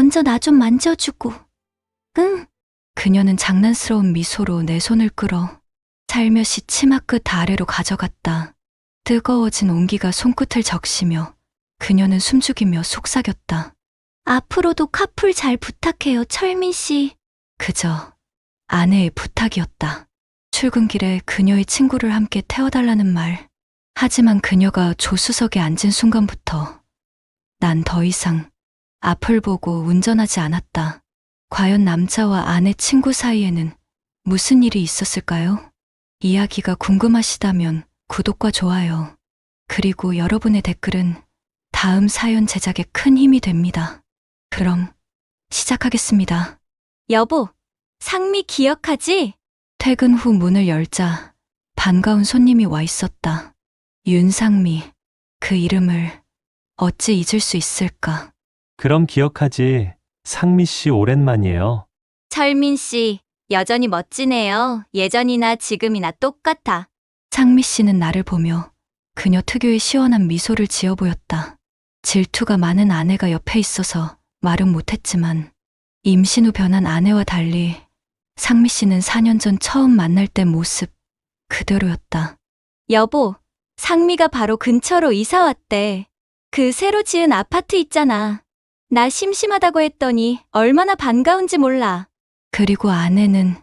먼저 나 좀 만져주고. 응. 그녀는 장난스러운 미소로 내 손을 끌어 살며시 치마 끝 아래로 가져갔다. 뜨거워진 온기가 손끝을 적시며 그녀는 숨죽이며 속삭였다. 앞으로도 카풀 잘 부탁해요, 철민 씨. 그저 아내의 부탁이었다. 출근길에 그녀의 친구를 함께 태워달라는 말. 하지만 그녀가 조수석에 앉은 순간부터 난 더 이상 앞을 보고 운전하지 않았다. 과연 남자와 아내 친구 사이에는 무슨 일이 있었을까요? 이야기가 궁금하시다면 구독과 좋아요, 그리고 여러분의 댓글은 다음 사연 제작에 큰 힘이 됩니다. 그럼 시작하겠습니다. 여보, 상미 기억하지? 퇴근 후 문을 열자 반가운 손님이 와 있었다. 윤상미, 그 이름을 어찌 잊을 수 있을까? 그럼 기억하지. 상미 씨 오랜만이에요. 철민 씨, 여전히 멋지네요. 예전이나 지금이나 똑같아. 상미 씨는 나를 보며 그녀 특유의 시원한 미소를 지어 보였다. 질투가 많은 아내가 옆에 있어서 말은 못했지만 임신 후 변한 아내와 달리 상미 씨는 4년 전 처음 만날 때 모습 그대로였다. 여보, 상미가 바로 근처로 이사 왔대. 그 새로 지은 아파트 있잖아. 나 심심하다고 했더니 얼마나 반가운지 몰라. 그리고 아내는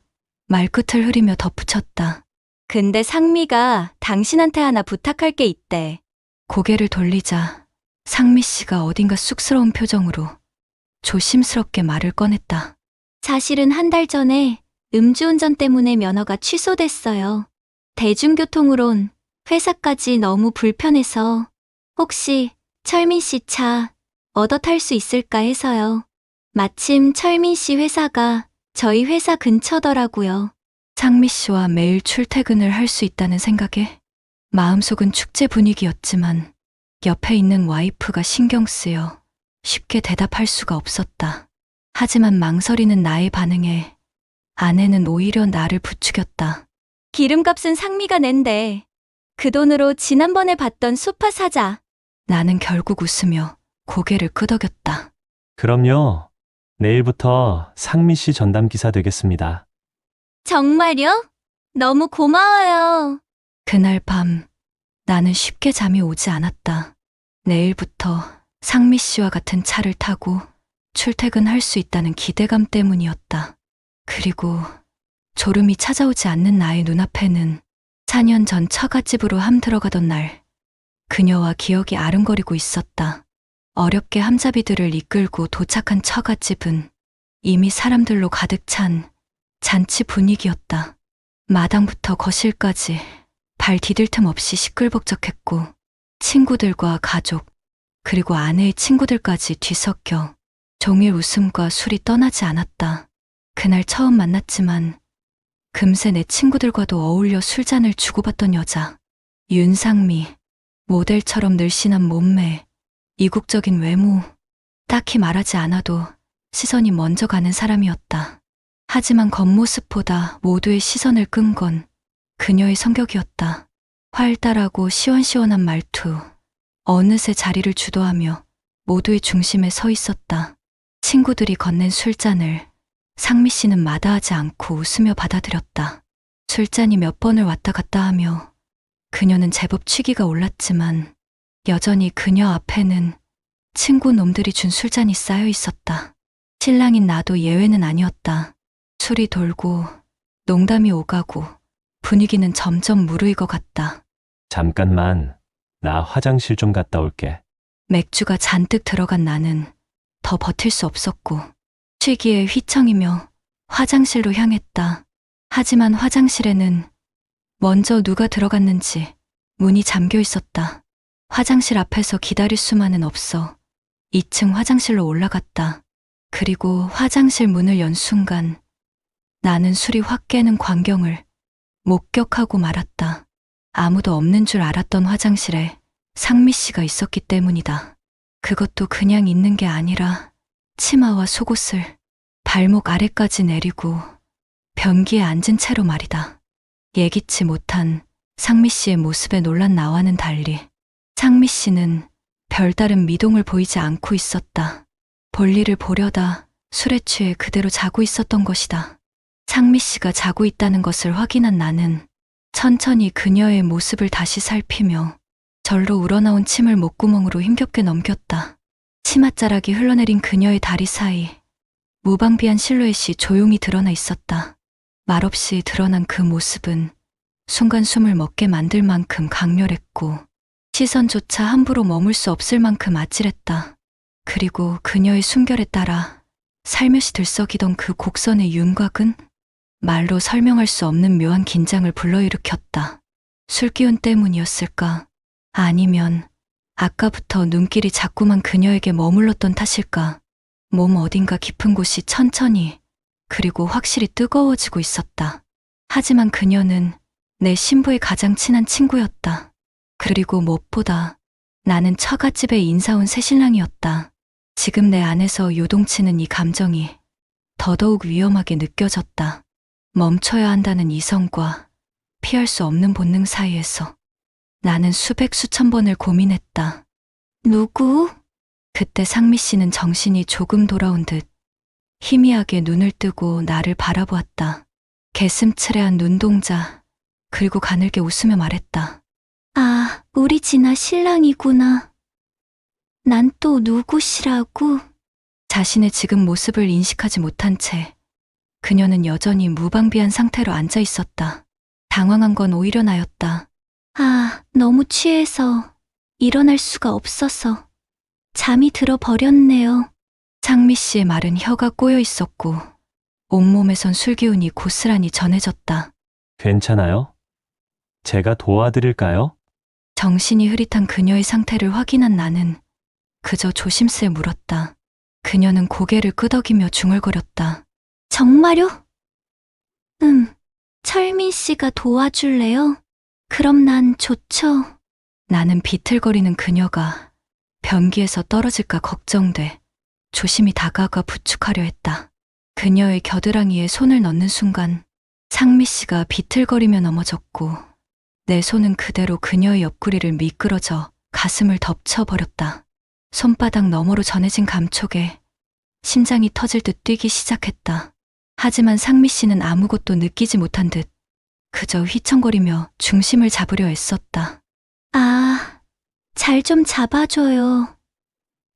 말끝을 흐리며 덧붙였다. 근데 상미가 당신한테 하나 부탁할 게 있대. 고개를 돌리자 상미 씨가 어딘가 쑥스러운 표정으로 조심스럽게 말을 꺼냈다. 사실은 한 달 전에 음주운전 때문에 면허가 취소됐어요. 대중교통으론 회사까지 너무 불편해서 혹시 철민 씨 차 얻어 탈 수 있을까 해서요. 마침 철민 씨 회사가 저희 회사 근처더라고요. 상미 씨와 매일 출퇴근을 할 수 있다는 생각에 마음속은 축제 분위기였지만 옆에 있는 와이프가 신경 쓰여 쉽게 대답할 수가 없었다. 하지만 망설이는 나의 반응에 아내는 오히려 나를 부추겼다. 기름값은 상미가 낸대. 그 돈으로 지난번에 봤던 소파 사자. 나는 결국 웃으며 고개를 끄덕였다. 그럼요. 내일부터 상미 씨 전담 기사 되겠습니다. 정말요? 너무 고마워요. 그날 밤 나는 쉽게 잠이 오지 않았다. 내일부터 상미 씨와 같은 차를 타고 출퇴근할 수 있다는 기대감 때문이었다. 그리고 졸음이 찾아오지 않는 나의 눈앞에는 4년 전 처갓집으로 함들어가던 날 그녀와 기억이 아른거리고 있었다. 어렵게 함자비들을 이끌고 도착한 처갓집은 이미 사람들로 가득 찬 잔치 분위기였다. 마당부터 거실까지 발 디딜 틈 없이 시끌벅적했고 친구들과 가족, 그리고 아내의 친구들까지 뒤섞여 종일 웃음과 술이 떠나지 않았다. 그날 처음 만났지만 금세 내 친구들과도 어울려 술잔을 주고받던 여자. 윤상미, 모델처럼 늘씬한 몸매, 이국적인 외모, 딱히 말하지 않아도 시선이 먼저 가는 사람이었다. 하지만 겉모습보다 모두의 시선을 끈 건 그녀의 성격이었다. 활달하고 시원시원한 말투, 어느새 자리를 주도하며 모두의 중심에 서 있었다. 친구들이 건넨 술잔을 상미 씨는 마다하지 않고 웃으며 받아들였다. 술잔이 몇 번을 왔다 갔다 하며 그녀는 제법 취기가 올랐지만 여전히 그녀 앞에는 친구 놈들이 준 술잔이 쌓여 있었다. 신랑인 나도 예외는 아니었다. 술이 돌고 농담이 오가고 분위기는 점점 무르익어 갔다. 잠깐만, 나 화장실 좀 갔다 올게. 맥주가 잔뜩 들어간 나는 더 버틸 수 없었고 취기에 휘청이며 화장실로 향했다. 하지만 화장실에는 먼저 누가 들어갔는지 문이 잠겨 있었다. 화장실 앞에서 기다릴 수만은 없어 2층 화장실로 올라갔다. 그리고 화장실 문을 연 순간 나는 술이 확 깨는 광경을 목격하고 말았다. 아무도 없는 줄 알았던 화장실에 상미 씨가 있었기 때문이다. 그것도 그냥 있는 게 아니라 치마와 속옷을 발목 아래까지 내리고 변기에 앉은 채로 말이다. 예기치 못한 상미 씨의 모습에 놀란 나와는 달리 상미 씨는 별다른 미동을 보이지 않고 있었다. 볼일을 보려다 술에 취해 그대로 자고 있었던 것이다. 상미 씨가 자고 있다는 것을 확인한 나는 천천히 그녀의 모습을 다시 살피며 절로 우러나온 침을 목구멍으로 힘겹게 넘겼다. 치맛자락이 흘러내린 그녀의 다리 사이 무방비한 실루엣이 조용히 드러나 있었다. 말없이 드러난 그 모습은 순간 숨을 먹게 만들 만큼 강렬했고 시선조차 함부로 머물 수 없을 만큼 아찔했다. 그리고 그녀의 숨결에 따라 살며시 들썩이던 그 곡선의 윤곽은 말로 설명할 수 없는 묘한 긴장을 불러일으켰다. 술기운 때문이었을까? 아니면 아까부터 눈길이 자꾸만 그녀에게 머물렀던 탓일까? 몸 어딘가 깊은 곳이 천천히 그리고 확실히 뜨거워지고 있었다. 하지만 그녀는 내 신부의 가장 친한 친구였다. 그리고 무엇보다 나는 처갓집에 인사온 새신랑이었다. 지금 내 안에서 요동치는 이 감정이 더더욱 위험하게 느껴졌다. 멈춰야 한다는 이성과 피할 수 없는 본능 사이에서 나는 수백 수천 번을 고민했다. 누구? 그때 상미 씨는 정신이 조금 돌아온 듯 희미하게 눈을 뜨고 나를 바라보았다. 개슴츠레한 눈동자, 그리고 가늘게 웃으며 말했다. 아, 우리 진아 신랑이구나. 난 또 누구시라고? 자신의 지금 모습을 인식하지 못한 채 그녀는 여전히 무방비한 상태로 앉아 있었다. 당황한 건 오히려 나였다. 아, 너무 취해서 일어날 수가 없어서 잠이 들어버렸네요. 상미 씨의 말은 혀가 꼬여 있었고 온몸에선 술기운이 고스란히 전해졌다. 괜찮아요? 제가 도와드릴까요? 정신이 흐릿한 그녀의 상태를 확인한 나는 그저 조심스레 물었다. 그녀는 고개를 끄덕이며 중얼거렸다. 정말요? 철민 씨가 도와줄래요? 그럼 난 좋죠. 나는 비틀거리는 그녀가 변기에서 떨어질까 걱정돼 조심히 다가가 부축하려 했다. 그녀의 겨드랑이에 손을 넣는 순간 상미 씨가 비틀거리며 넘어졌고 내 손은 그대로 그녀의 옆구리를 미끄러져 가슴을 덮쳐버렸다. 손바닥 너머로 전해진 감촉에 심장이 터질 듯 뛰기 시작했다. 하지만 상미 씨는 아무것도 느끼지 못한 듯 그저 휘청거리며 중심을 잡으려 애썼다. 아, 잘 좀 잡아줘요.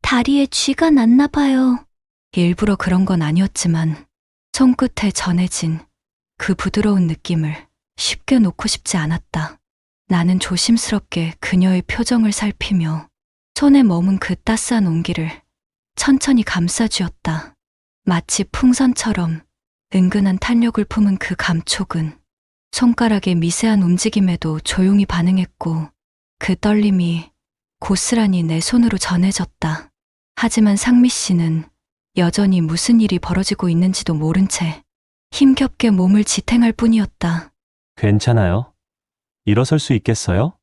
다리에 쥐가 났나 봐요. 일부러 그런 건 아니었지만 손끝에 전해진 그 부드러운 느낌을 쉽게 놓고 싶지 않았다. 나는 조심스럽게 그녀의 표정을 살피며 손에 머문 그 따스한 온기를 천천히 감싸쥐었다. 마치 풍선처럼 은근한 탄력을 품은 그 감촉은 손가락의 미세한 움직임에도 조용히 반응했고 그 떨림이 고스란히 내 손으로 전해졌다. 하지만 상미 씨는 여전히 무슨 일이 벌어지고 있는지도 모른 채 힘겹게 몸을 지탱할 뿐이었다. 괜찮아요? 일어설 수 있겠어요?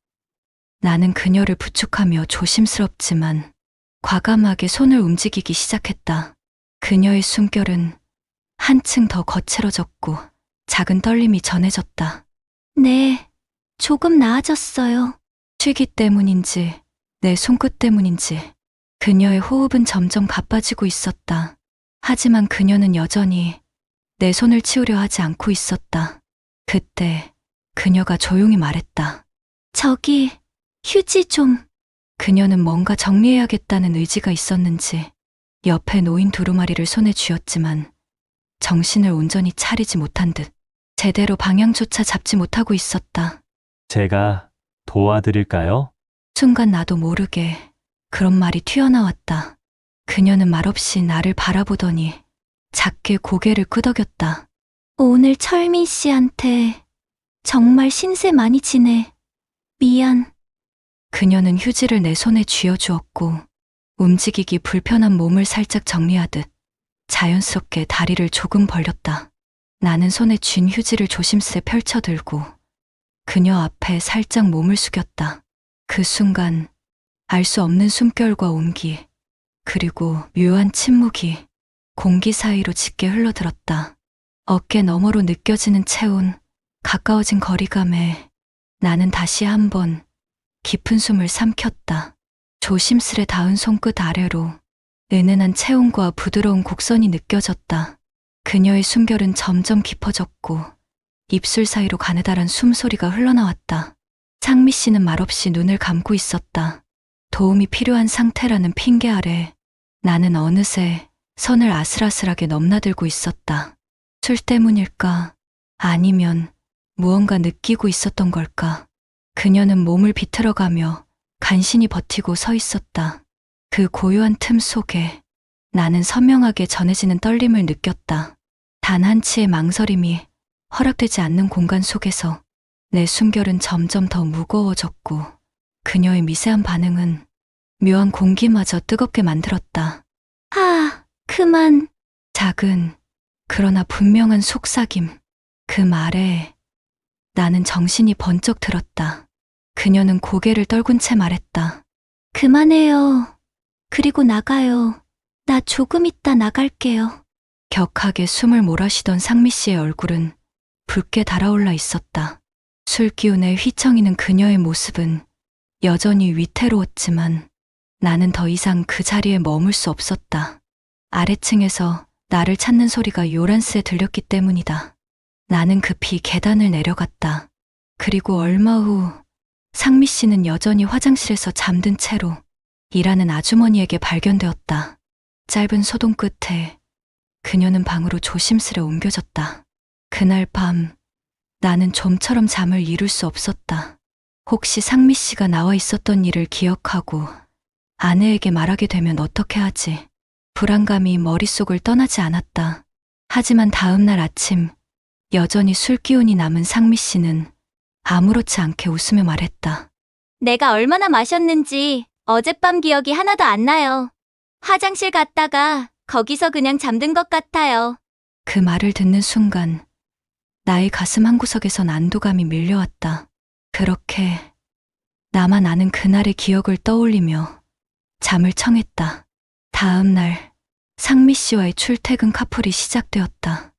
나는 그녀를 부축하며 조심스럽지만 과감하게 손을 움직이기 시작했다. 그녀의 숨결은 한층 더 거칠어졌고 작은 떨림이 전해졌다. 네, 조금 나아졌어요. 쉬기 때문인지 내 손끝 때문인지 그녀의 호흡은 점점 가빠지고 있었다. 하지만 그녀는 여전히 내 손을 치우려 하지 않고 있었다. 그때 그녀가 조용히 말했다. 저기, 휴지 좀. 그녀는 뭔가 정리해야겠다는 의지가 있었는지 옆에 놓인 두루마리를 손에 쥐었지만 정신을 온전히 차리지 못한 듯 제대로 방향조차 잡지 못하고 있었다. 제가 도와드릴까요? 순간 나도 모르게 그런 말이 튀어나왔다. 그녀는 말없이 나를 바라보더니 작게 고개를 끄덕였다. 오늘 철민 씨한테 정말 신세 많이 지네. 미안. 그녀는 휴지를 내 손에 쥐어주었고 움직이기 불편한 몸을 살짝 정리하듯 자연스럽게 다리를 조금 벌렸다. 나는 손에 쥔 휴지를 조심스레 펼쳐들고 그녀 앞에 살짝 몸을 숙였다. 그 순간 알 수 없는 숨결과 온기 그리고 묘한 침묵이 공기 사이로 짙게 흘러들었다. 어깨 너머로 느껴지는 체온, 가까워진 거리감에 나는 다시 한번 깊은 숨을 삼켰다. 조심스레 닿은 손끝 아래로 은은한 체온과 부드러운 곡선이 느껴졌다. 그녀의 숨결은 점점 깊어졌고 입술 사이로 가느다란 숨소리가 흘러나왔다. 상미 씨는 말없이 눈을 감고 있었다. 도움이 필요한 상태라는 핑계 아래 나는 어느새 선을 아슬아슬하게 넘나들고 있었다. 술 때문일까? 아니면 무언가 느끼고 있었던 걸까? 그녀는 몸을 비틀어가며 간신히 버티고 서 있었다. 그 고요한 틈 속에 나는 선명하게 전해지는 떨림을 느꼈다. 단 한치의 망설임이 허락되지 않는 공간 속에서 내 숨결은 점점 더 무거워졌고 그녀의 미세한 반응은 묘한 공기마저 뜨겁게 만들었다. 그만. 작은 그러나 분명한 속삭임. 그 말에 나는 정신이 번쩍 들었다. 그녀는 고개를 떨군 채 말했다. 그만해요. 그리고 나가요. 나 조금 있다 나갈게요. 격하게 숨을 몰아쉬던 상미 씨의 얼굴은 붉게 달아올라 있었다. 술 기운에 휘청이는 그녀의 모습은 여전히 위태로웠지만 나는 더 이상 그 자리에 머물 수 없었다. 아래층에서 나를 찾는 소리가 요란스에 들렸기 때문이다. 나는 급히 계단을 내려갔다. 그리고 얼마 후 상미 씨는 여전히 화장실에서 잠든 채로 일하는 아주머니에게 발견되었다. 짧은 소동 끝에 그녀는 방으로 조심스레 옮겨졌다. 그날 밤 나는 좀처럼 잠을 이룰 수 없었다. 혹시 상미 씨가 나와 있었던 일을 기억하고 아내에게 말하게 되면 어떻게 하지? 불안감이 머릿속을 떠나지 않았다. 하지만 다음 날 아침 여전히 술 기운이 남은 상미 씨는 아무렇지 않게 웃으며 말했다. 내가 얼마나 마셨는지 어젯밤 기억이 하나도 안 나요. 화장실 갔다가 거기서 그냥 잠든 것 같아요. 그 말을 듣는 순간 나의 가슴 한구석에선 안도감이 밀려왔다. 그렇게 나만 아는 그날의 기억을 떠올리며 잠을 청했다. 다음 날 상미 씨와의 출퇴근 카풀이 시작되었다.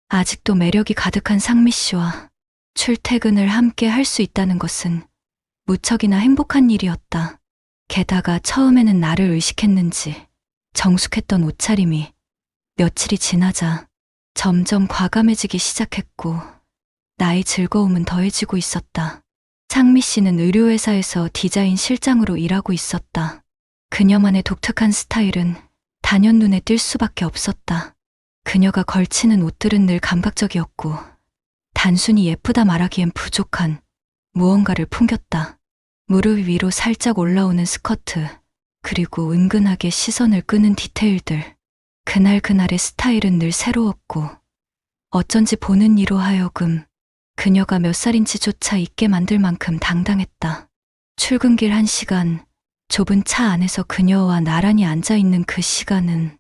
아직도 매력이 가득한 상미 씨와 출퇴근을 함께 할 수 있다는 것은 무척이나 행복한 일이었다. 게다가 처음에는 나를 의식했는지 정숙했던 옷차림이 며칠이 지나자 점점 과감해지기 시작했고 나의 즐거움은 더해지고 있었다. 상미 씨는 의료회사에서 디자인 실장으로 일하고 있었다. 그녀만의 독특한 스타일은 단연 눈에 띌 수밖에 없었다. 그녀가 걸치는 옷들은 늘 감각적이었고 단순히 예쁘다 말하기엔 부족한 무언가를 풍겼다. 무릎 위로 살짝 올라오는 스커트, 그리고 은근하게 시선을 끄는 디테일들. 그날의 스타일은 늘 새로웠고 어쩐지 보는 이로 하여금 그녀가 몇 살인지조차 잊게 만들 만큼 당당했다. 출근길 1시간, 좁은 차 안에서 그녀와 나란히 앉아있는 그 시간은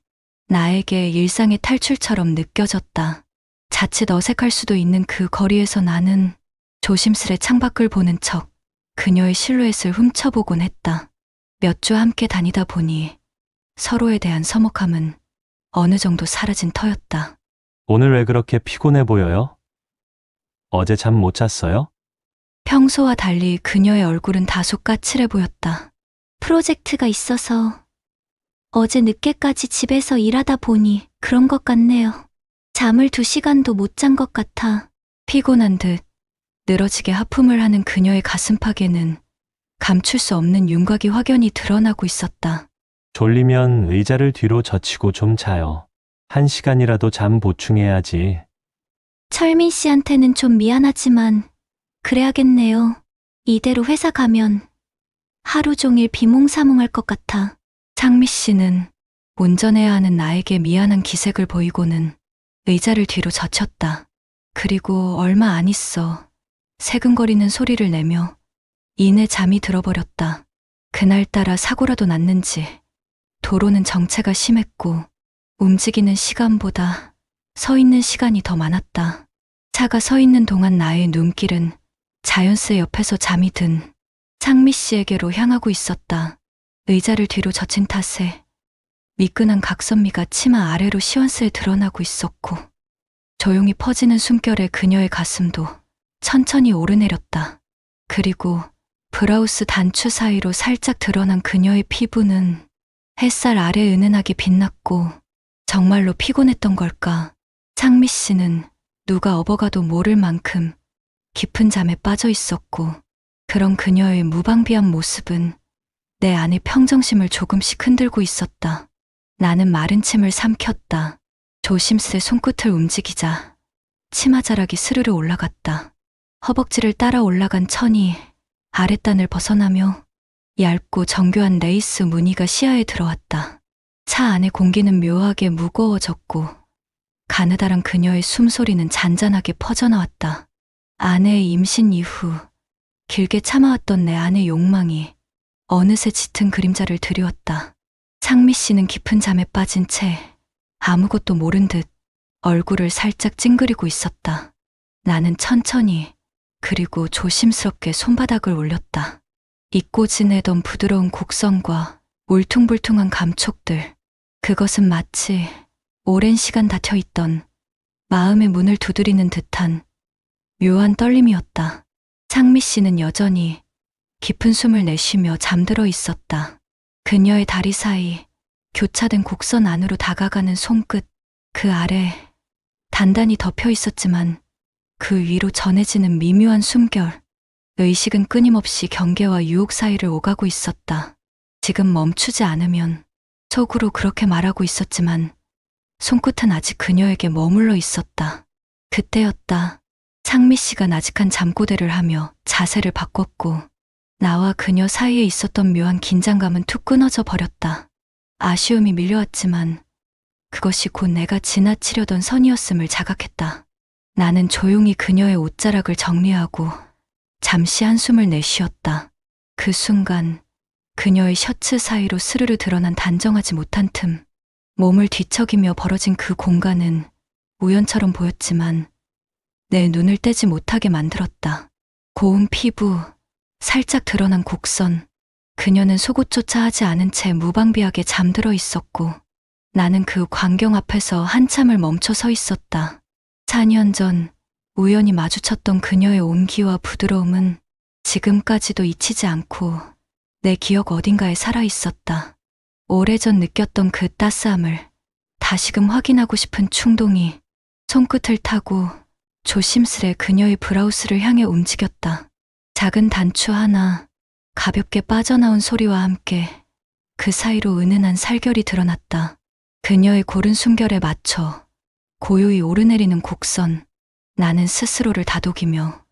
나에게 일상의 탈출처럼 느껴졌다. 자칫 어색할 수도 있는 그 거리에서 나는 조심스레 창밖을 보는 척 그녀의 실루엣을 훔쳐보곤 했다. 몇 주 함께 다니다 보니 서로에 대한 서먹함은 어느 정도 사라진 터였다. 오늘 왜 그렇게 피곤해 보여요? 어제 잠 못 잤어요? 평소와 달리 그녀의 얼굴은 다소 까칠해 보였다. 프로젝트가 있어서 어제 늦게까지 집에서 일하다 보니 그런 것 같네요. 잠을 2시간도 못 잔 것 같아. 피곤한 듯 늘어지게 하품을 하는 그녀의 가슴팍에는 감출 수 없는 윤곽이 확연히 드러나고 있었다. 졸리면 의자를 뒤로 젖히고 좀 자요. 1시간이라도 잠 보충해야지. 철민 씨한테는 좀 미안하지만 그래야겠네요. 이대로 회사 가면 하루 종일 비몽사몽할 것 같아. 상미 씨는 운전해야 하는 나에게 미안한 기색을 보이고는 의자를 뒤로 젖혔다. 그리고 얼마 안 있어 새근거리는 소리를 내며 이내 잠이 들어버렸다. 그날따라 사고라도 났는지 도로는 정체가 심했고 움직이는 시간보다 서 있는 시간이 더 많았다. 차가 서 있는 동안 나의 눈길은 자연스레 옆에서 잠이 든 상미 씨에게로 향하고 있었다. 의자를 뒤로 젖힌 탓에 미끈한 각선미가 치마 아래로 시원스레 드러나고 있었고 조용히 퍼지는 숨결에 그녀의 가슴도 천천히 오르내렸다. 그리고 브라우스 단추 사이로 살짝 드러난 그녀의 피부는 햇살 아래 은은하게 빛났고 정말로 피곤했던 걸까? 상미 씨는 누가 업어가도 모를 만큼 깊은 잠에 빠져 있었고 그런 그녀의 무방비한 모습은 내 안의 평정심을 조금씩 흔들고 있었다. 나는 마른 침을 삼켰다. 조심스레 손끝을 움직이자 치마자락이 스르르 올라갔다. 허벅지를 따라 올라간 천이 아랫단을 벗어나며 얇고 정교한 레이스 무늬가 시야에 들어왔다. 차 안의 공기는 묘하게 무거워졌고 가느다란 그녀의 숨소리는 잔잔하게 퍼져나왔다. 아내의 임신 이후 길게 참아왔던 내 안의 욕망이 어느새 짙은 그림자를 드리웠다. 상미 씨는 깊은 잠에 빠진 채 아무것도 모른 듯 얼굴을 살짝 찡그리고 있었다. 나는 천천히 그리고 조심스럽게 손바닥을 올렸다. 잊고 지내던 부드러운 곡선과 울퉁불퉁한 감촉들, 그것은 마치 오랜 시간 닫혀있던 마음의 문을 두드리는 듯한 묘한 떨림이었다. 상미 씨는 여전히 깊은 숨을 내쉬며 잠들어 있었다. 그녀의 다리 사이 교차된 곡선 안으로 다가가는 손끝, 그 아래 단단히 덮여 있었지만 그 위로 전해지는 미묘한 숨결, 의식은 끊임없이 경계와 유혹 사이를 오가고 있었다. 지금 멈추지 않으면, 속으로 그렇게 말하고 있었지만 손끝은 아직 그녀에게 머물러 있었다. 그때였다. 상미 씨가 나직한 잠꼬대를 하며 자세를 바꿨고 나와 그녀 사이에 있었던 묘한 긴장감은 툭 끊어져 버렸다. 아쉬움이 밀려왔지만 그것이 곧 내가 지나치려던 선이었음을 자각했다. 나는 조용히 그녀의 옷자락을 정리하고 잠시 한숨을 내쉬었다. 그 순간 그녀의 셔츠 사이로 스르르 드러난 단정하지 못한 틈, 몸을 뒤척이며 벌어진 그 공간은 우연처럼 보였지만 내 눈을 떼지 못하게 만들었다. 고운 피부, 살짝 드러난 곡선, 그녀는 속옷조차 하지 않은 채 무방비하게 잠들어 있었고 나는 그 광경 앞에서 한참을 멈춰 서 있었다. 4년 전 우연히 마주쳤던 그녀의 온기와 부드러움은 지금까지도 잊히지 않고 내 기억 어딘가에 살아있었다. 오래전 느꼈던 그 따스함을 다시금 확인하고 싶은 충동이 손끝을 타고 조심스레 그녀의 브라우스를 향해 움직였다. 작은 단추 하나, 가볍게 빠져나온 소리와 함께 그 사이로 은은한 살결이 드러났다. 그녀의 고른 숨결에 맞춰 고요히 오르내리는 곡선, 나는 스스로를 다독이며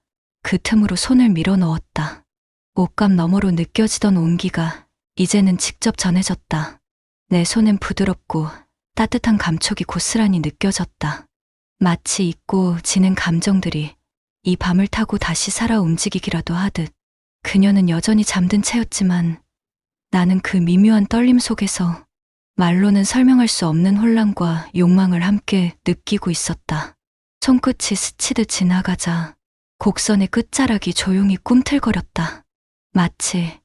그 틈으로 손을 밀어 넣었다. 옷감 너머로 느껴지던 온기가 이제는 직접 전해졌다. 내 손엔 부드럽고 따뜻한 감촉이 고스란히 느껴졌다. 마치 잊고 지는 감정들이 이 밤을 타고 다시 살아 움직이기라도 하듯. 그녀는 여전히 잠든 채였지만 나는 그 미묘한 떨림 속에서 말로는 설명할 수 없는 혼란과 욕망을 함께 느끼고 있었다. 손끝이 스치듯 지나가자 곡선의 끝자락이 조용히 꿈틀거렸다. 마치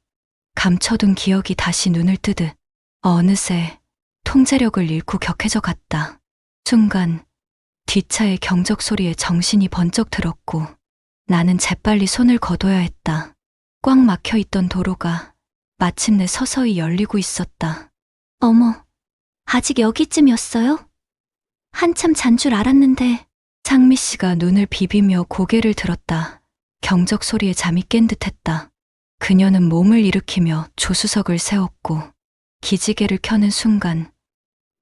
감춰둔 기억이 다시 눈을 뜨듯 어느새 통제력을 잃고 격해져 갔다. 순간 뒷차의 경적 소리에 정신이 번쩍 들었고 나는 재빨리 손을 거둬야 했다. 꽉 막혀있던 도로가 마침내 서서히 열리고 있었다. 어머, 아직 여기쯤이었어요? 한참 잔 줄 알았는데. 상미 씨가 눈을 비비며 고개를 들었다. 경적 소리에 잠이 깬 듯했다. 그녀는 몸을 일으키며 조수석을 세웠고 기지개를 켜는 순간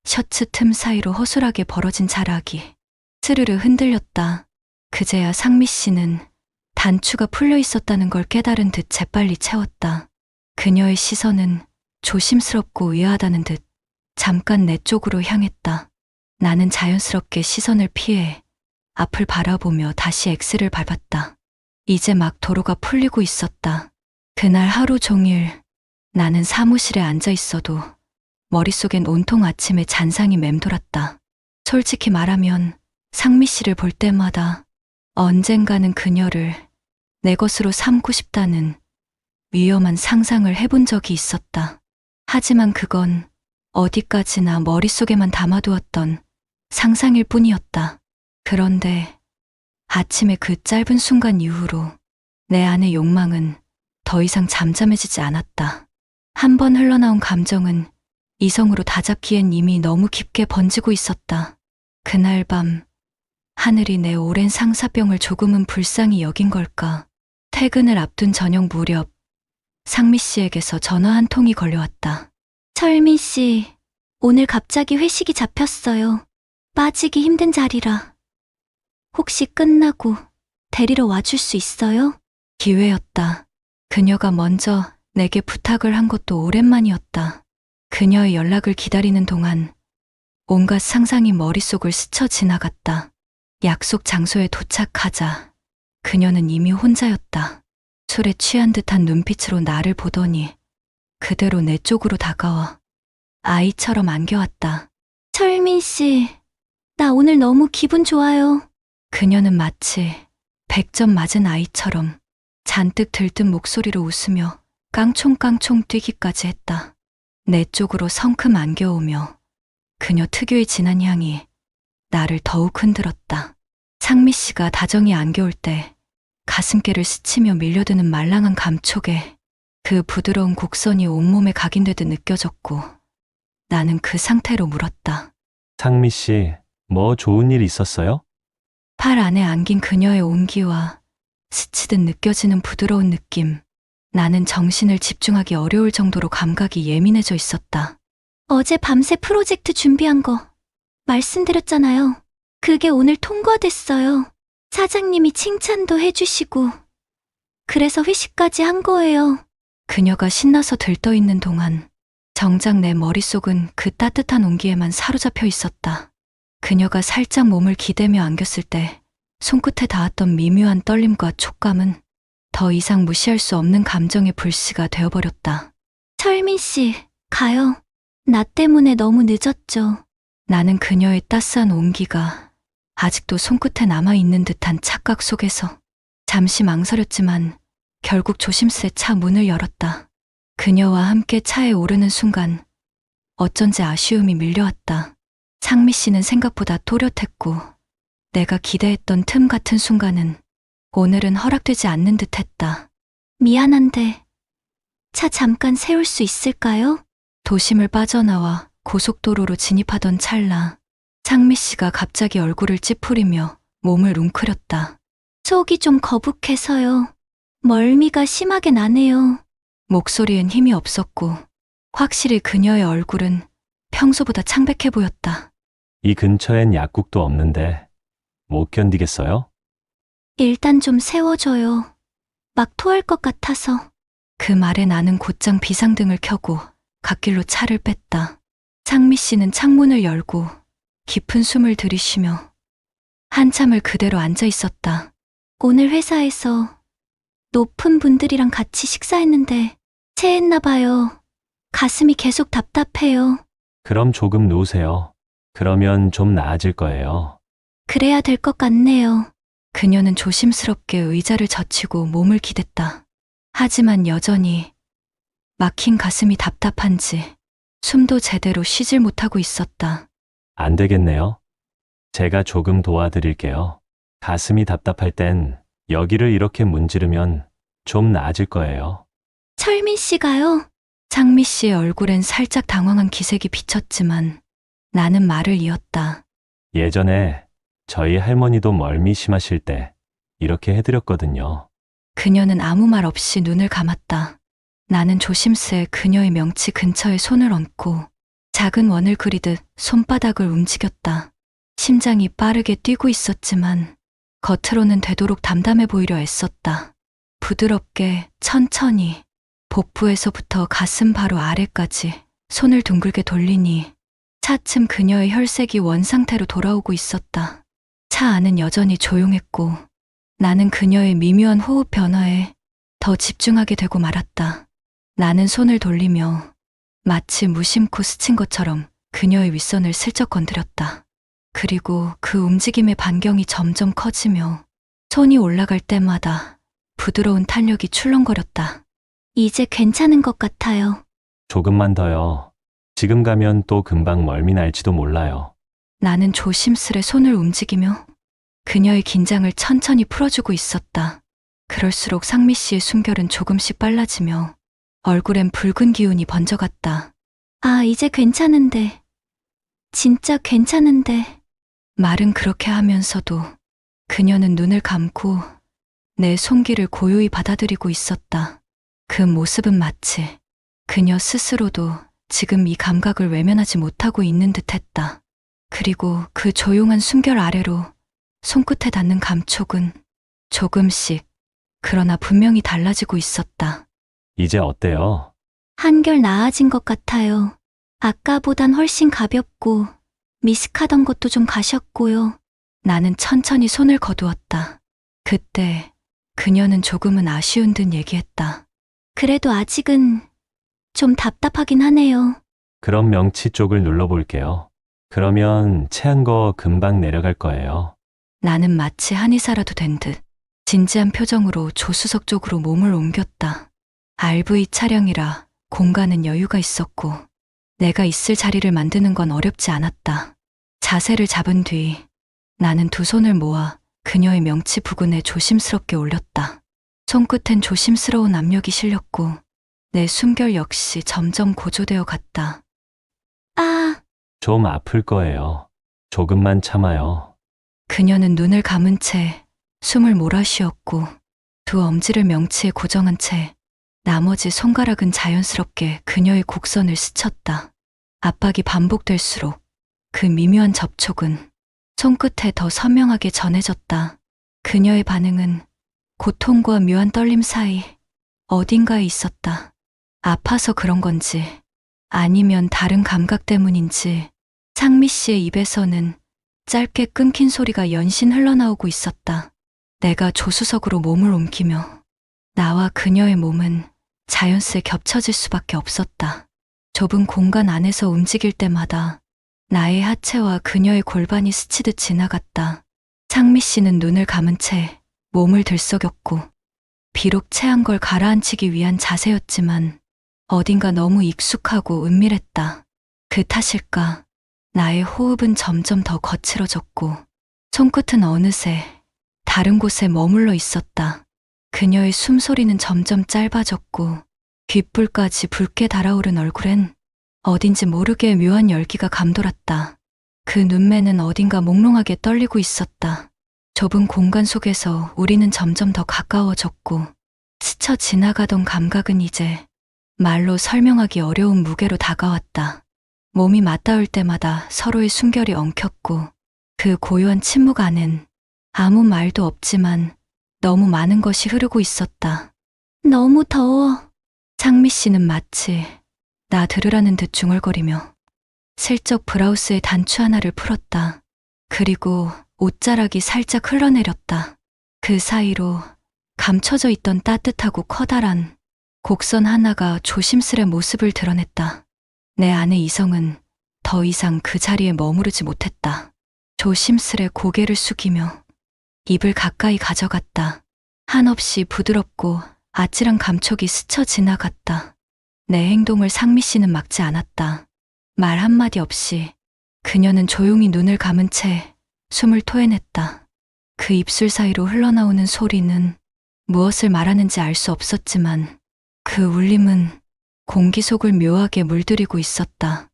셔츠 틈 사이로 허술하게 벌어진 자락이 스르르 흔들렸다. 그제야 상미 씨는 단추가 풀려 있었다는 걸 깨달은 듯 재빨리 채웠다. 그녀의 시선은 조심스럽고 의아하다는 듯 잠깐 내 쪽으로 향했다. 나는 자연스럽게 시선을 피해 앞을 바라보며 다시 엑셀을 밟았다. 이제 막 도로가 풀리고 있었다. 그날 하루 종일 나는 사무실에 앉아 있어도 머릿속엔 온통 아침의 잔상이 맴돌았다. 솔직히 말하면 상미 씨를 볼 때마다 언젠가는 그녀를 내 것으로 삼고 싶다는 위험한 상상을 해본 적이 있었다. 하지만 그건 어디까지나 머릿속에만 담아두었던 상상일 뿐이었다. 그런데 아침의 그 짧은 순간 이후로 내 안의 욕망은 더 이상 잠잠해지지 않았다. 한 번 흘러나온 감정은 이성으로 다잡기엔 이미 너무 깊게 번지고 있었다. 그날 밤 하늘이 내 오랜 상사병을 조금은 불쌍히 여긴 걸까. 퇴근을 앞둔 저녁 무렵 상미 씨에게서 전화 한 통이 걸려왔다. 철민 씨, 오늘 갑자기 회식이 잡혔어요. 빠지기 힘든 자리라. 혹시 끝나고 데리러 와줄 수 있어요? 기회였다. 그녀가 먼저 내게 부탁을 한 것도 오랜만이었다. 그녀의 연락을 기다리는 동안 온갖 상상이 머릿속을 스쳐 지나갔다. 약속 장소에 도착하자 그녀는 이미 혼자였다. 술에 취한 듯한 눈빛으로 나를 보더니 그대로 내 쪽으로 다가와 아이처럼 안겨왔다. 철민 씨, 나 오늘 너무 기분 좋아요. 그녀는 마치 100점 맞은 아이처럼 잔뜩 들뜬 목소리로 웃으며 깡총깡총 뛰기까지 했다. 내 쪽으로 성큼 안겨오며 그녀 특유의 진한 향이 나를 더욱 흔들었다. 상미 씨가 다정히 안겨올 때 가슴께를 스치며 밀려드는 말랑한 감촉에 그 부드러운 곡선이 온몸에 각인되듯 느껴졌고 나는 그 상태로 물었다. 상미 씨, 뭐 좋은 일 있었어요? 팔 안에 안긴 그녀의 온기와 스치듯 느껴지는 부드러운 느낌. 나는 정신을 집중하기 어려울 정도로 감각이 예민해져 있었다. 어제 밤새 프로젝트 준비한 거 말씀드렸잖아요. 그게 오늘 통과됐어요. 사장님이 칭찬도 해주시고 그래서 회식까지 한 거예요. 그녀가 신나서 들떠있는 동안 정작 내 머릿속은 그 따뜻한 온기에만 사로잡혀 있었다. 그녀가 살짝 몸을 기대며 안겼을 때 손끝에 닿았던 미묘한 떨림과 촉감은 더 이상 무시할 수 없는 감정의 불씨가 되어버렸다. 철민 씨, 가요. 나 때문에 너무 늦었죠. 나는 그녀의 따스한 온기가 아직도 손끝에 남아있는 듯한 착각 속에서 잠시 망설였지만 결국 조심스레 차 문을 열었다. 그녀와 함께 차에 오르는 순간 어쩐지 아쉬움이 밀려왔다. 상미 씨는 생각보다 또렷했고 내가 기대했던 틈 같은 순간은 오늘은 허락되지 않는 듯했다. 미안한데 차 잠깐 세울 수 있을까요? 도심을 빠져나와 고속도로로 진입하던 찰나 상미 씨가 갑자기 얼굴을 찌푸리며 몸을 웅크렸다. 속이 좀 거북해서요. 멀미가 심하게 나네요. 목소리엔 힘이 없었고 확실히 그녀의 얼굴은 평소보다 창백해 보였다. 이 근처엔 약국도 없는데 못 견디겠어요? 일단 좀 세워줘요. 막 토할 것 같아서. 그 말에 나는 곧장 비상등을 켜고 갓길로 차를 뺐다. 상미 씨는 창문을 열고 깊은 숨을 들이쉬며 한참을 그대로 앉아 있었다. 오늘 회사에서 높은 분들이랑 같이 식사했는데 체했나 봐요. 가슴이 계속 답답해요. 그럼 조금 누우세요. 그러면 좀 나아질 거예요. 그래야 될 것 같네요. 그녀는 조심스럽게 의자를 젖히고 몸을 기댔다. 하지만 여전히 막힌 가슴이 답답한지 숨도 제대로 쉬질 못하고 있었다. 안 되겠네요. 제가 조금 도와드릴게요. 가슴이 답답할 땐 여기를 이렇게 문지르면 좀 나아질 거예요. 철민 씨가요? 상미 씨의 얼굴엔 살짝 당황한 기색이 비쳤지만 나는 말을 이었다. 예전에 저희 할머니도 멀미 심하실 때 이렇게 해드렸거든요. 그녀는 아무 말 없이 눈을 감았다. 나는 조심스레 그녀의 명치 근처에 손을 얹고 작은 원을 그리듯 손바닥을 움직였다. 심장이 빠르게 뛰고 있었지만 겉으로는 되도록 담담해 보이려 애썼다. 부드럽게 천천히 복부에서부터 가슴 바로 아래까지 손을 둥글게 돌리니 차츰 그녀의 혈색이 원상태로 돌아오고 있었다. 차 안은 여전히 조용했고 나는 그녀의 미묘한 호흡 변화에 더 집중하게 되고 말았다. 나는 손을 돌리며 마치 무심코 스친 것처럼 그녀의 윗선을 슬쩍 건드렸다. 그리고 그 움직임의 반경이 점점 커지며 손이 올라갈 때마다 부드러운 탄력이 출렁거렸다. 이제 괜찮은 것 같아요. 조금만 더요. 지금 가면 또 금방 멀미 날지도 몰라요. 나는 조심스레 손을 움직이며 그녀의 긴장을 천천히 풀어주고 있었다. 그럴수록 상미 씨의 숨결은 조금씩 빨라지며 얼굴엔 붉은 기운이 번져갔다. 아, 이제 괜찮은데. 진짜 괜찮은데. 말은 그렇게 하면서도 그녀는 눈을 감고 내 손길을 고요히 받아들이고 있었다. 그 모습은 마치 그녀 스스로도 지금 이 감각을 외면하지 못하고 있는 듯 했다. 그리고 그 조용한 숨결 아래로 손끝에 닿는 감촉은 조금씩, 그러나 분명히 달라지고 있었다. 이제 어때요? 한결 나아진 것 같아요. 아까보단 훨씬 가볍고 미식하던 것도 좀 가셨고요. 나는 천천히 손을 거두었다. 그때 그녀는 조금은 아쉬운 듯 얘기했다. 그래도 아직은 좀 답답하긴 하네요. 그럼 명치 쪽을 눌러볼게요. 그러면 체한 거 금방 내려갈 거예요. 나는 마치 한의사라도 된 듯 진지한 표정으로 조수석 쪽으로 몸을 옮겼다. RV 차량이라 공간은 여유가 있었고 내가 있을 자리를 만드는 건 어렵지 않았다. 자세를 잡은 뒤 나는 두 손을 모아 그녀의 명치 부근에 조심스럽게 올렸다. 손끝엔 조심스러운 압력이 실렸고 내 숨결 역시 점점 고조되어 갔다. 아! 좀 아플 거예요. 조금만 참아요. 그녀는 눈을 감은 채 숨을 몰아쉬었고 두 엄지를 명치에 고정한 채 나머지 손가락은 자연스럽게 그녀의 곡선을 스쳤다. 압박이 반복될수록 그 미묘한 접촉은 손끝에 더 선명하게 전해졌다. 그녀의 반응은 고통과 묘한 떨림 사이 어딘가에 있었다. 아파서 그런 건지 아니면 다른 감각 때문인지 상미 씨의 입에서는 짧게 끊긴 소리가 연신 흘러나오고 있었다. 내가 조수석으로 몸을 옮기며 나와 그녀의 몸은 자연스레 겹쳐질 수밖에 없었다. 좁은 공간 안에서 움직일 때마다 나의 하체와 그녀의 골반이 스치듯 지나갔다. 상미 씨는 눈을 감은 채 몸을 들썩였고 비록 체한 걸 가라앉히기 위한 자세였지만 어딘가 너무 익숙하고 은밀했다. 그 탓일까? 나의 호흡은 점점 더 거칠어졌고 손끝은 어느새 다른 곳에 머물러 있었다. 그녀의 숨소리는 점점 짧아졌고 귓불까지 붉게 달아오른 얼굴엔 어딘지 모르게 묘한 열기가 감돌았다. 그 눈매는 어딘가 몽롱하게 떨리고 있었다. 좁은 공간 속에서 우리는 점점 더 가까워졌고 스쳐 지나가던 감각은 이제 말로 설명하기 어려운 무게로 다가왔다. 몸이 맞닿을 때마다 서로의 숨결이 엉켰고 그 고요한 침묵 안엔 아무 말도 없지만 너무 많은 것이 흐르고 있었다. 너무 더워. 상미 씨는 마치 나 들으라는 듯 중얼거리며 슬쩍 브라우스의 단추 하나를 풀었다. 그리고 옷자락이 살짝 흘러내렸다. 그 사이로 감춰져 있던 따뜻하고 커다란 곡선 하나가 조심스레 모습을 드러냈다. 내 안의 이성은 더 이상 그 자리에 머무르지 못했다. 조심스레 고개를 숙이며 입을 가까이 가져갔다. 한없이 부드럽고 아찔한 감촉이 스쳐 지나갔다. 내 행동을 상미 씨는 막지 않았다. 말 한마디 없이 그녀는 조용히 눈을 감은 채 숨을 토해냈다. 그 입술 사이로 흘러나오는 소리는 무엇을 말하는지 알 수 없었지만 그 울림은 공기 속을 묘하게 물들이고 있었다.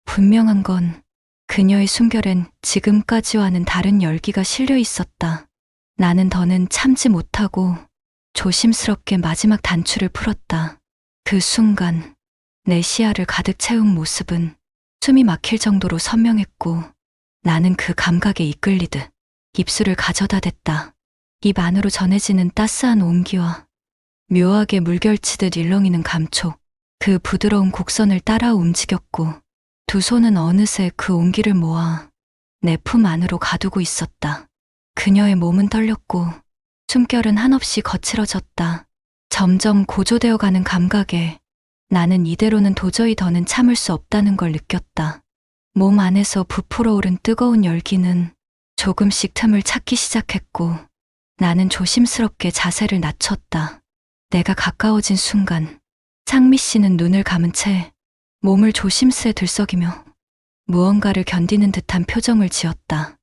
분명한 건 그녀의 숨결엔 지금까지와는 다른 열기가 실려 있었다. 나는 더는 참지 못하고 조심스럽게 마지막 단추를 풀었다. 그 순간 내 시야를 가득 채운 모습은 숨이 막힐 정도로 선명했고 나는 그 감각에 이끌리듯 입술을 가져다 댔다. 입 안으로 전해지는 따스한 온기와 묘하게 물결치듯 일렁이는 감촉, 그 부드러운 곡선을 따라 움직였고 두 손은 어느새 그 온기를 모아 내 품 안으로 가두고 있었다. 그녀의 몸은 떨렸고 숨결은 한없이 거칠어졌다. 점점 고조되어 가는 감각에 나는 이대로는 도저히 더는 참을 수 없다는 걸 느꼈다. 몸 안에서 부풀어 오른 뜨거운 열기는 조금씩 틈을 찾기 시작했고 나는 조심스럽게 자세를 낮췄다. 내가 가까워진 순간 상미 씨는 눈을 감은 채 몸을 조심스레 들썩이며 무언가를 견디는 듯한 표정을 지었다.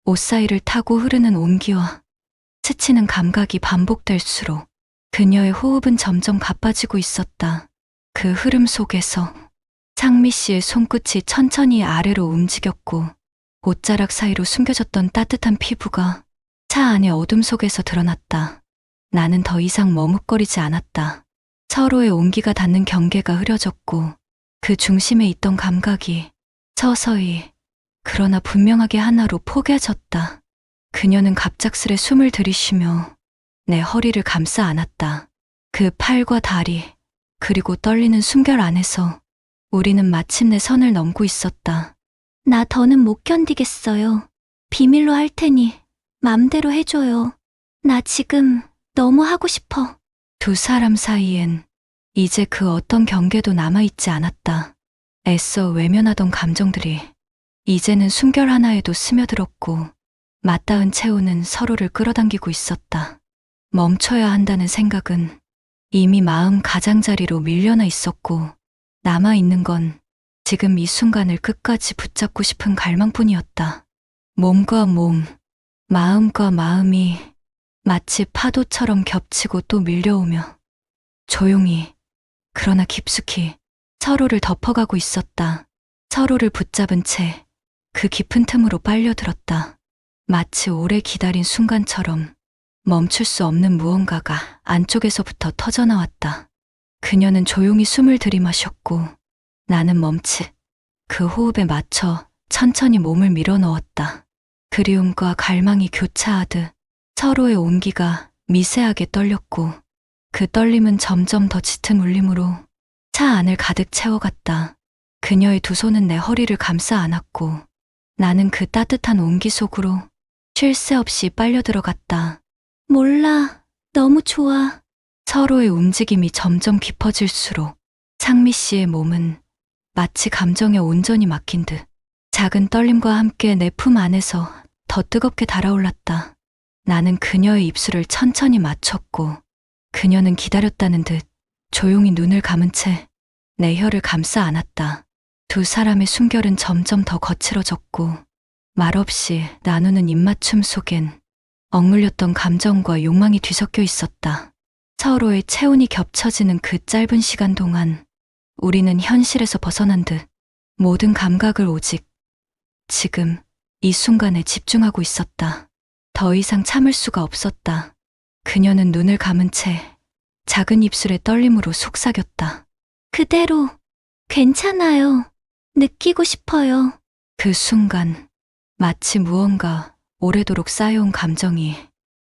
옷 사이를 타고 흐르는 온기와 스치는 감각이 반복될수록 그녀의 호흡은 점점 가빠지고 있었다. 그 흐름 속에서 상미 씨의 손끝이 천천히 아래로 움직였고 옷자락 사이로 숨겨졌던 따뜻한 피부가 차 안의 어둠 속에서 드러났다. 나는 더 이상 머뭇거리지 않았다. 서로의 온기가 닿는 경계가 흐려졌고 그 중심에 있던 감각이 서서히 그러나 분명하게 하나로 포개졌다. 그녀는 갑작스레 숨을 들이쉬며 내 허리를 감싸 안았다. 그 팔과 다리 그리고 떨리는 숨결 안에서 우리는 마침내 선을 넘고 있었다. 나 더는 못 견디겠어요. 비밀로 할 테니 맘대로 해줘요. 나 지금 너무 하고 싶어. 두 사람 사이엔 이제 그 어떤 경계도 남아있지 않았다. 애써 외면하던 감정들이 이제는 숨결 하나에도 스며들었고 맞닿은 채우는 서로를 끌어당기고 있었다. 멈춰야 한다는 생각은 이미 마음 가장자리로 밀려나 있었고 남아있는 건 지금 이 순간을 끝까지 붙잡고 싶은 갈망뿐이었다. 몸과 몸, 마음과 마음이 마치 파도처럼 겹치고 또 밀려오며 조용히 그러나 깊숙이 서로를 덮어가고 있었다. 서로를 붙잡은 채 그 깊은 틈으로 빨려들었다. 마치 오래 기다린 순간처럼 멈출 수 없는 무언가가 안쪽에서부터 터져나왔다. 그녀는 조용히 숨을 들이마셨고 나는 멈칫 그 호흡에 맞춰 천천히 몸을 밀어넣었다. 그리움과 갈망이 교차하듯 서로의 온기가 미세하게 떨렸고 그 떨림은 점점 더 짙은 울림으로 차 안을 가득 채워갔다. 그녀의 두 손은 내 허리를 감싸 안았고 나는 그 따뜻한 온기 속으로 쉴 새 없이 빨려 들어갔다. 몰라, 너무 좋아. 서로의 움직임이 점점 깊어질수록 상미 씨의 몸은 마치 감정에 온전히 맡긴 듯 작은 떨림과 함께 내 품 안에서 더 뜨겁게 달아올랐다. 나는 그녀의 입술을 천천히 맞췄고 그녀는 기다렸다는 듯 조용히 눈을 감은 채 내 혀를 감싸 안았다. 두 사람의 숨결은 점점 더 거칠어졌고 말없이 나누는 입맞춤 속엔 억눌렸던 감정과 욕망이 뒤섞여 있었다. 서로의 체온이 겹쳐지는 그 짧은 시간 동안 우리는 현실에서 벗어난 듯 모든 감각을 오직 지금 이 순간에 집중하고 있었다. 더 이상 참을 수가 없었다. 그녀는 눈을 감은 채 작은 입술의 떨림으로 속삭였다. 그대로 괜찮아요. 느끼고 싶어요. 그 순간 마치 무언가 오래도록 쌓여온 감정이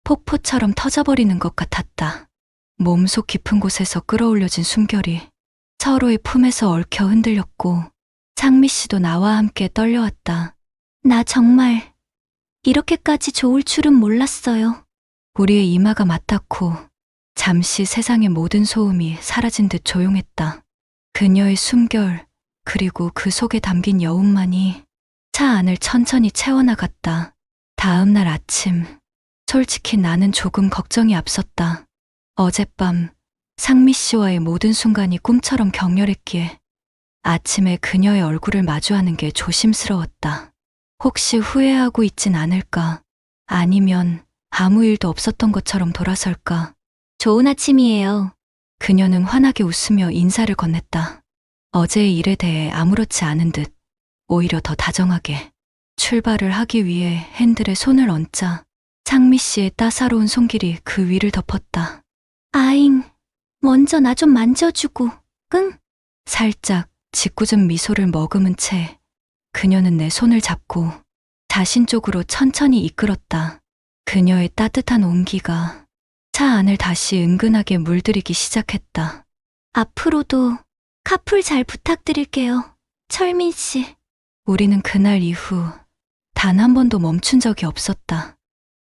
폭포처럼 터져버리는 것 같았다. 몸속 깊은 곳에서 끌어올려진 숨결이 서로의 품에서 얽혀 흔들렸고 상미 씨도 나와 함께 떨려왔다. 나 정말 이렇게까지 좋을 줄은 몰랐어요. 우리의 이마가 맞닿고 잠시 세상의 모든 소음이 사라진 듯 조용했다. 그녀의 숨결 그리고 그 속에 담긴 여운만이 차 안을 천천히 채워나갔다. 다음 날 아침, 솔직히 나는 조금 걱정이 앞섰다. 어젯밤 상미 씨와의 모든 순간이 꿈처럼 격렬했기에 아침에 그녀의 얼굴을 마주하는 게 조심스러웠다. 혹시 후회하고 있진 않을까? 아니면 아무 일도 없었던 것처럼 돌아설까? 좋은 아침이에요. 그녀는 환하게 웃으며 인사를 건넸다. 어제의 일에 대해 아무렇지 않은 듯 오히려 더 다정하게. 출발을 하기 위해 핸들에 손을 얹자 상미 씨의 따사로운 손길이 그 위를 덮었다. 아잉, 먼저 나 좀 만져주고, 응? 살짝 짓궂은 미소를 머금은 채 그녀는 내 손을 잡고 자신 쪽으로 천천히 이끌었다. 그녀의 따뜻한 온기가 차 안을 다시 은근하게 물들이기 시작했다. 앞으로도 카풀 잘 부탁드릴게요, 철민 씨. 우리는 그날 이후 단 한 번도 멈춘 적이 없었다.